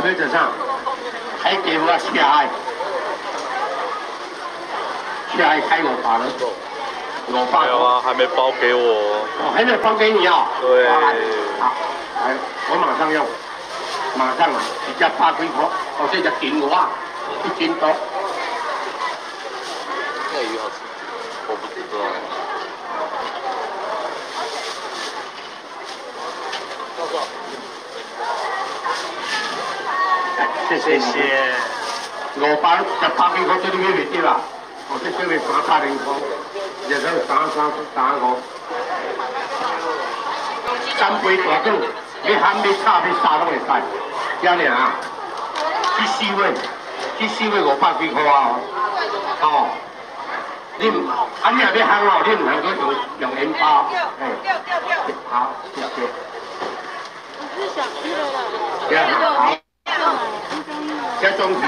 妹子上，海给我下海，下海开500了，500。没有啊，还没包给我。哦，还没包给你啊？对。好，来，我马上用，马上来，一只8几块，哦，这只金鹅啊，1斤多。那鱼好吃？我不知道。谢谢。500只8几块，这里面袂对啦。我这这边300块，也是335。3杯大酒，要喊要炒要啥拢会使，这样啊。这4位500几块啊！哦，你若要喊哦，你唔能够用盐巴。好，谢谢。我是想吃的。好。这中去。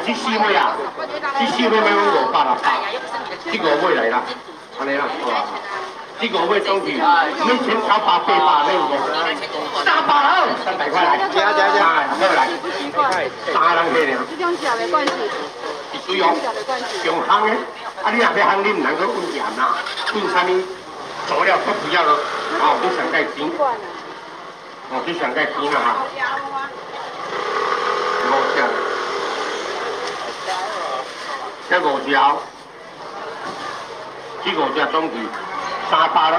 这4位啊，这4位要用500啦，这5位来啦，安尼啦，好啊。这5位中去，每天900、800那个，300了，300块来，加，好来，3人去了。这种小的罐子。水哦，用烘的，你若要烘，你唔能够混盐啦，混啥物佐料都不要了，哦，你上盖甜，你上盖甜啦哈。5条，这5条，这5条总计300了，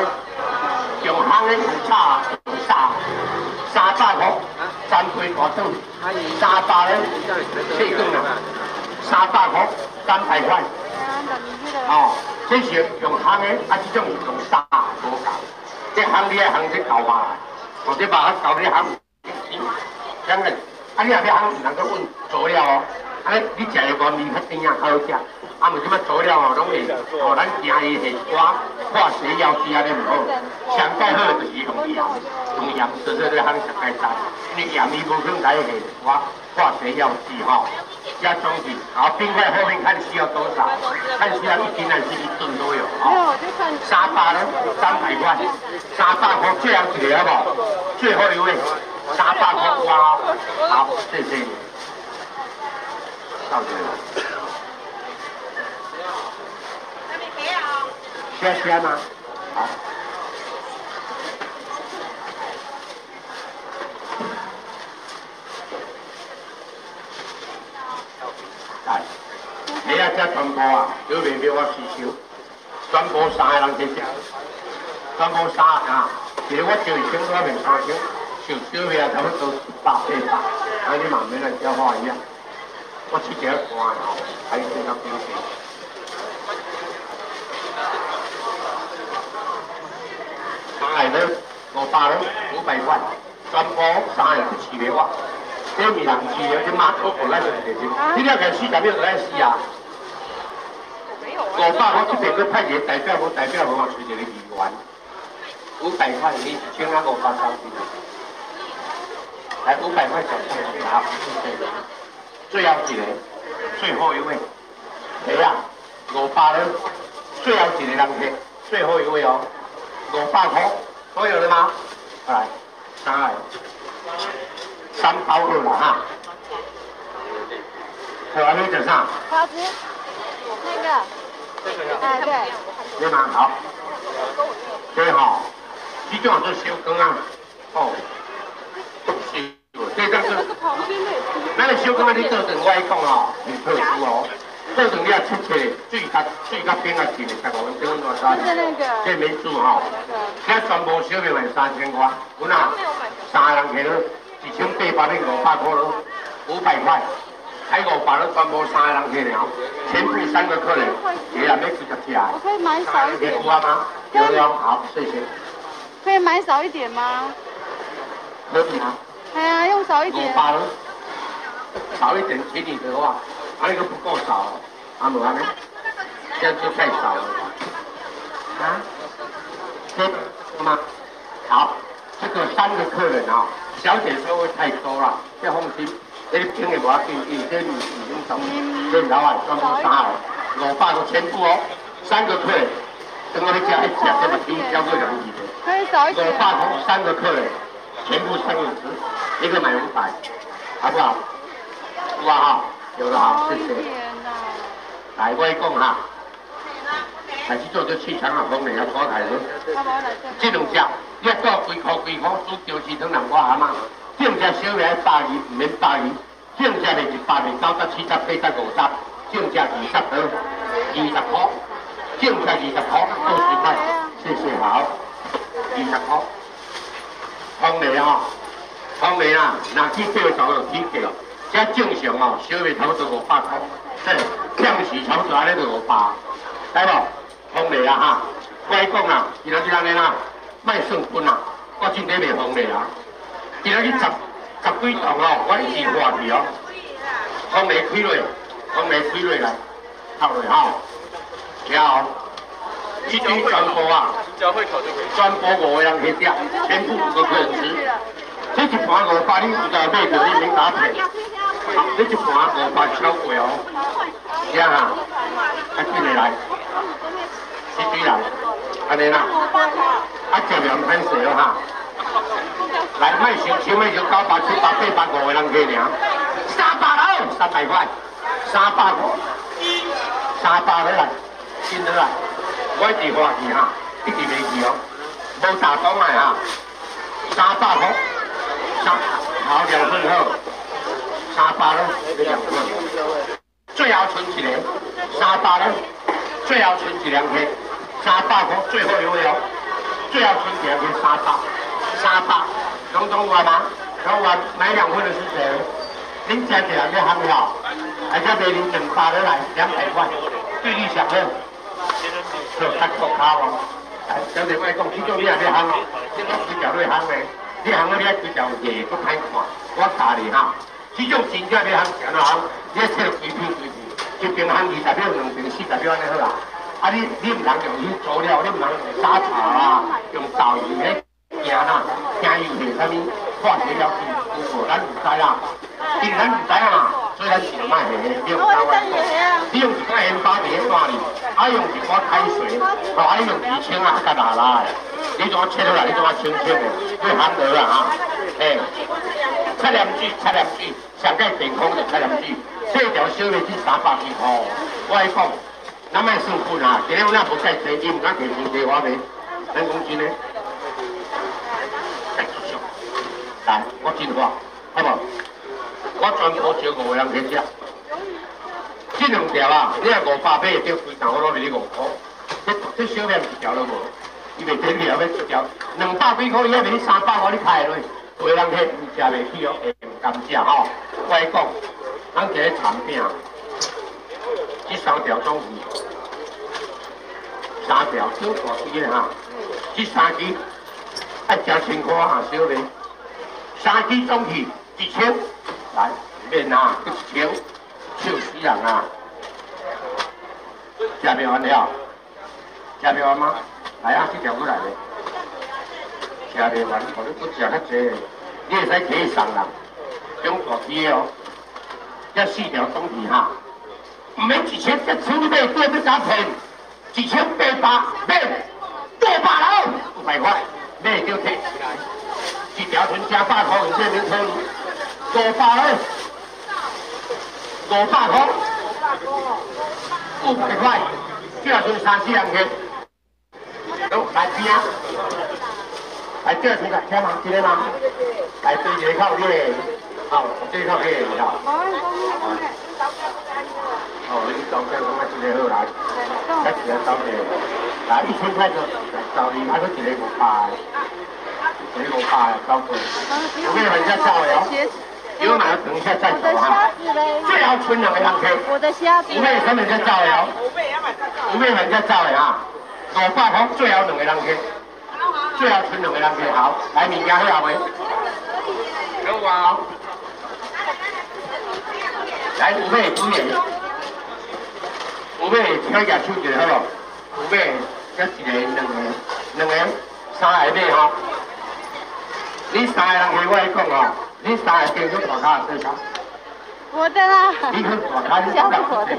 用烘的用炒300块，3杯大汤，300了，4顿啦。300块，300块。哦，这是用烘的，这种用沙无够。这烘你爱烘这豆麻，哦，这麻豆你烘，这样个，你若要烘，唔能够混佐料哦。你食的外面较甜啊，较好食。唔是什么佐料哦，拢会，咱惊伊下瓜化学药剂啊，你唔好。上盖好就是用盐，所以你烘上盖渣。你盐伊无可能来下瓜化学药剂吼。加中底，好，冰块后面看需要多少，看需要1斤还是1吨都有。哦，300呢，300块，300块最后一个好不好？最后一位，300块哇，好，谢谢你。到这了。鲜吗？好。来，你啊，这全部啊，小面俾我试烧，全部3个人去食，全部3啊，其实我叫伊整多面3箱，上小面啊，差不多100、800，你慢慢来消化一下。我吃这个干哦，还有这个冰淇淋。3个人500人500块，全部3个人去饲的我。这米人吃的，这马头过来就是这，你了解400秒来死啊！500块这边个派个代表无代表无嘛，找一个议员，500块你1千啊500上去，来500块小钱，好，最后一个，最后一位，谁呀？500人，最后一个人去，最后一位哦，500块，都有了吗？来，3个。3包好了哈，还没整上。花枝，那个，哎对。对吗？好。对哈，这种是小羹啊，哦。这个是。那个小羹啊，你做成我讲哦，很特殊哦。做成你要切切，水甲边啊切的，15分钟多少？就是那个。这没煮哈。现在全部小面卖3000块，有哪？3个人去了。1800那500块咯，500块，还500了，全部3个人去了，全部3个客人，也要没几个吃。我可以买少一点吗？有，好，谢谢。可以买少一点吗？可以啊。哎呀，用少一点。500了，少一点，请你的话，那个不够少，阿姆呢？这样就太少了。啊？这吗？好，这个3个客人啊。小姐说会太多了，要放心。你听的无要紧，伊这已经懂，这老板全部3个，500个全部哦，3个客人，等我们家一吃，这么低，交个2亿的。可以少一点。500头3个客人，全部3个人吃。一个买500，好不好？有啊哈，有了哈，谢谢。来，我讲哈，开始做就去抢下风嚟，有火台咯。这两只，你到几箍煮椒丝汤南瓜蛤蟆，正只小米120，唔免120，正只是100、90、70、80、50，正只20块，20块，正只20块，20块，谢谢好，20块。风嚟啊，风嚟啊，若去钓上就起价，这正常哦，小米差不多500块，这欠时差不多安尼就500，对无？风嚟啊哈，我讲啊，今仔日安尼啦，卖算分啊，我真底袂风嚟啊，今仔日十几栋哦，我一直换去哦，风嚟开落，风嚟开落来，靠落吼，然后。一堆全部啊，全部5个人去吃，全部5个客人吃。这一盘500，你有在买着，你免打骗。这一盘500超贵哦。是啊，啊进来来，一堆人，安尼啦，啊食面很少了哈。来，卖想卖想900、700、800、5个人去尔，300喽，300块，300块，300来，进得来。我一直花去哈，一直袂去哦，无打工来哈，300块，3好2份好，300咯，你2份，最后存一个，300咯，最后存一2克，300块，最后有了，最后存2克300，拢有啊吗？拢有买2份的是谁？恁吃起来要行了，而且卖恁200的来200块，对你上好。做较国家哦，相对我讲，这种你也要行哦，这种规条要行的，你行了你规条艺佫歹看，我教你哈，这种真正要行行啊行，你要切规片，一边行20秒，2边40秒安尼好啦。啊你唔通用去佐料，你唔通用沙茶啦，用豆油迄惊啦，惊油是啥物化学药剂，有无？咱唔知啦，因为咱唔知啊。所以咱是卖下，你用台湾你用一块盐巴伫咧碗里，啊用一块开水，啊你用2清啊甲拿来，你怎切落来？你怎清清的？会含得啦哈，哎，7粒水，上界健康就7粒水，这条小米是300几块，我来讲，咱卖算分啊，今日我那无介济，伊唔敢提钱给我袂，咱讲真嘞，来，我真话，好无？我全部招5个人去吃，这2条啊，你若500买得规单，我攞你5块。这小面一条都无，伊袂点条要一条，200几块，伊要卖你300块，你开落，有个人去唔食袂起哦，会唔甘食吼。我来讲，咱一个产品，这3条总是3条小大支的哈，这3支爱食1000块哈，小面，3支总是1000。来，面啊，1条，笑死人啊！吃袂完了，吃袂完吗？来啊，这条过来咧，吃袂完，互你搁食较济，你会使摕去送人，中大支的哦，这4条总是哈，唔免1000，这厝里买对要加骗，1800买500喽，500块，买就摕起来，一条存加8块，这免抽。500嘞，500块，500块，这算3、4人去，都来边啊，来这出来听吗？听得吗？来对这口这，好，这口这好。哦，你招这讲啊，这个好来，这个招这，来1000块就招你，还是一个500，一个500招过，我给人家招了。有买等一下再走哈，最后存2个人去。我的虾子。有咩使人家走的哦？有咩人家走的哈？500块最后2个人去，最后存2个人去。好，来物件好未？有啊。来有咩煮嘢？有咩挑下手一个好无？有咩这一个2个3个买吼？你3个人去，我来讲哦。你3个变咗大卡小卡，我的啦。你去大卡，你讲我的，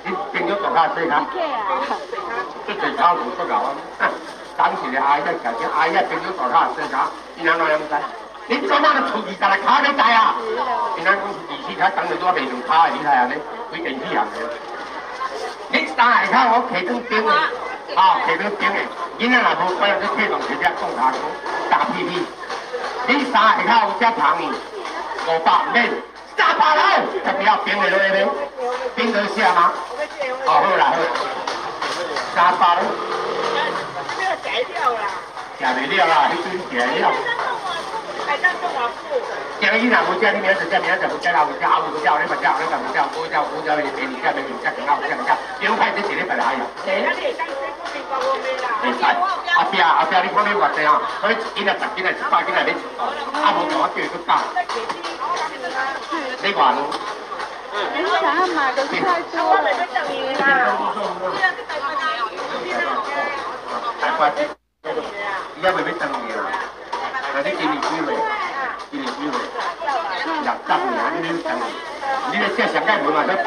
你变咗大卡小卡，这最差唔足够啊！当时的阿姨在讲，阿姨变咗大卡小卡，你哪能唔知？你做哪个出20来卡你知啊？今仔讲24卡等就多卖2卡的，你睇下你，几电器行的。你3下卡我摕装冰的，哦，摕装冰的，囡仔若无乖，你摕动直接讲下讲打屁屁。你3下卡有只糖呢，500免300了，才不要冰的落去咧，冰得下吗？哦，好啦好，300了。这个改掉啦。食袂了啦，你真食了。还当中我付。今日若无食，你明仔就食，明仔就不食，后日食，后日不食，后日不食，后日不食，不食，不食，你陪你食，陪你食，更好食，更好。不用派这一礼拜来哟。那你当初不是讲我没啦？会使，后壁你看你偌济哦，所以1斤啊、10斤啊、100斤啊，你啊无同我叫伊去搞。你话咯？你想要买的太多了。大块，伊还袂要等你啦。那你今年几岁？今年几岁？60年，你等。你咧这上届问嘛，才135。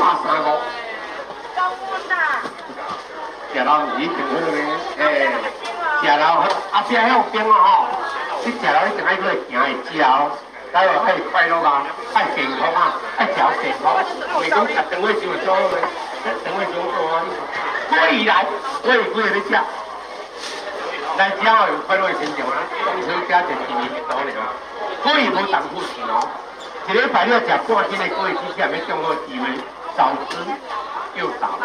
高温呐。食老已经好咧，食老后壁遐有冰啊吼，你食老你定爱去行会食哦，然后爱快乐啊，爱健康啊，爱食健康，袂讲食肠胃就做咧，肠胃就做啊。过来，几个要食。来吃哦，有快乐的心情啊！中秋节就1年1度了，粿无重复吃哦。一礼拜你要食半斤的粿，只是还没中好机会，少吃又少。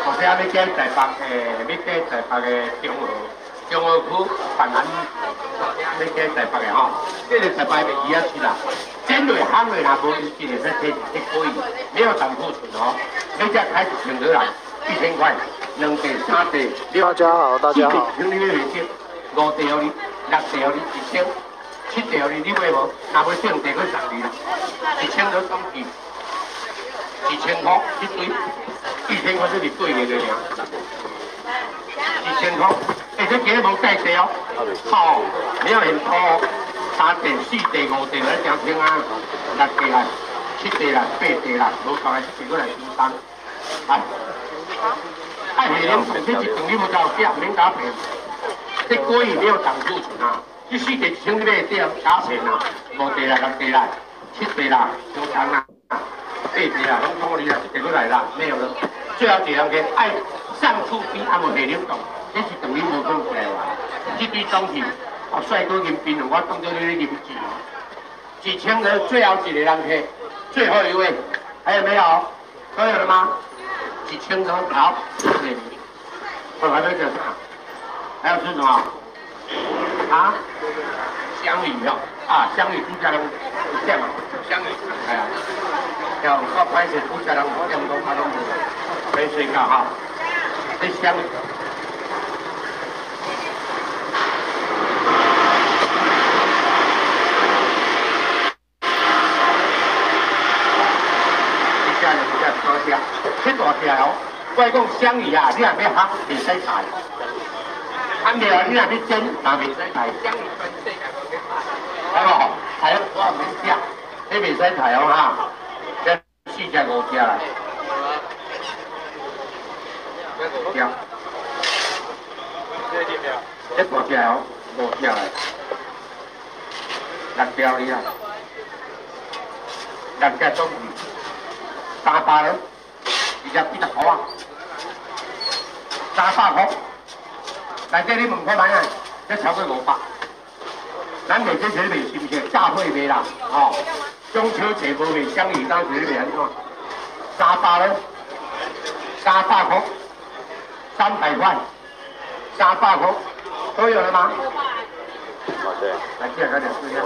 或者要加台北要加台北的中和区办安，要加台北的吼，这个台北袂易啊去啦。煎落烘落，若无意思的，再摕粿，没有重复吃哦。你只开1000多人，1000块。2地、3地，大家好，大家好。请你要去5地哦，你6地哦，你1000、7地哦，你买无？若要剩地，佫送你啦。1000多总计，1000块一堆，1000块就是对的了。1000块，这几个无介绍哦。好，没有很多，3地、4地、5地来正听啊，6地啦、7地啦、8地啦，无错，一个来分担，来。爱赔恁这是等你无交价，免加赔。这粿没有重复存啊，这4地1000你买掉加钱啊，5地啦、6地啦、7地啦、相当啦、8地啦，拢讲你啦，一地过来啦，没有了。最后一人去爱上厝边还无赔恁动，这是等你无可能来啦。这堆东西，帅哥银槟我当作你咧银纸，1000个最后一个人去，最后一位，还有没有？都有了吗？1000个好，谢谢你。我还没讲啥，还要吃什么？啊？香芋哦，啊，香芋猪家人有点嘛，香芋，哎呀，要靠拍摄猪家人有点多，他都没睡觉哈。这香芋。这大条哦，我讲香鱼啊，你若要烘，袂使菜；烘了你若要煎，也袂使菜。香鱼全世界都袂菜，係無？係我唔食，你袂使菜哦哈。這4隻5隻啦，5隻。這大條哦，5隻嚟，6條你啊，6隻總300咯。20塊啊，300塊，但係你唔可買啊，一炒佢500，咱賣這些賣是唔是炸粿賣啦？哦，中秋節無賣香魚，當時你賣安怎？300咯，300塊，300塊，300塊，都有了嗎？來這個點試下，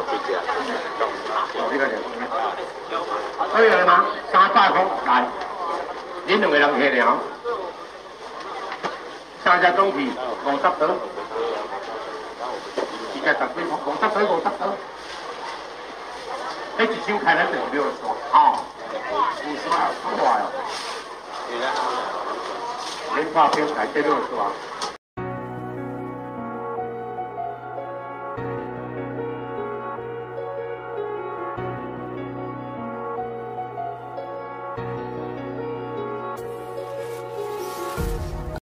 哦，呢個點試下，都有了嗎？300塊，來。恁2個人客了，3隻總是50刀，2隻10幾塊，50刀，迄1箱開咱就6線，哦，5線好大哦，恁拍片開這6線。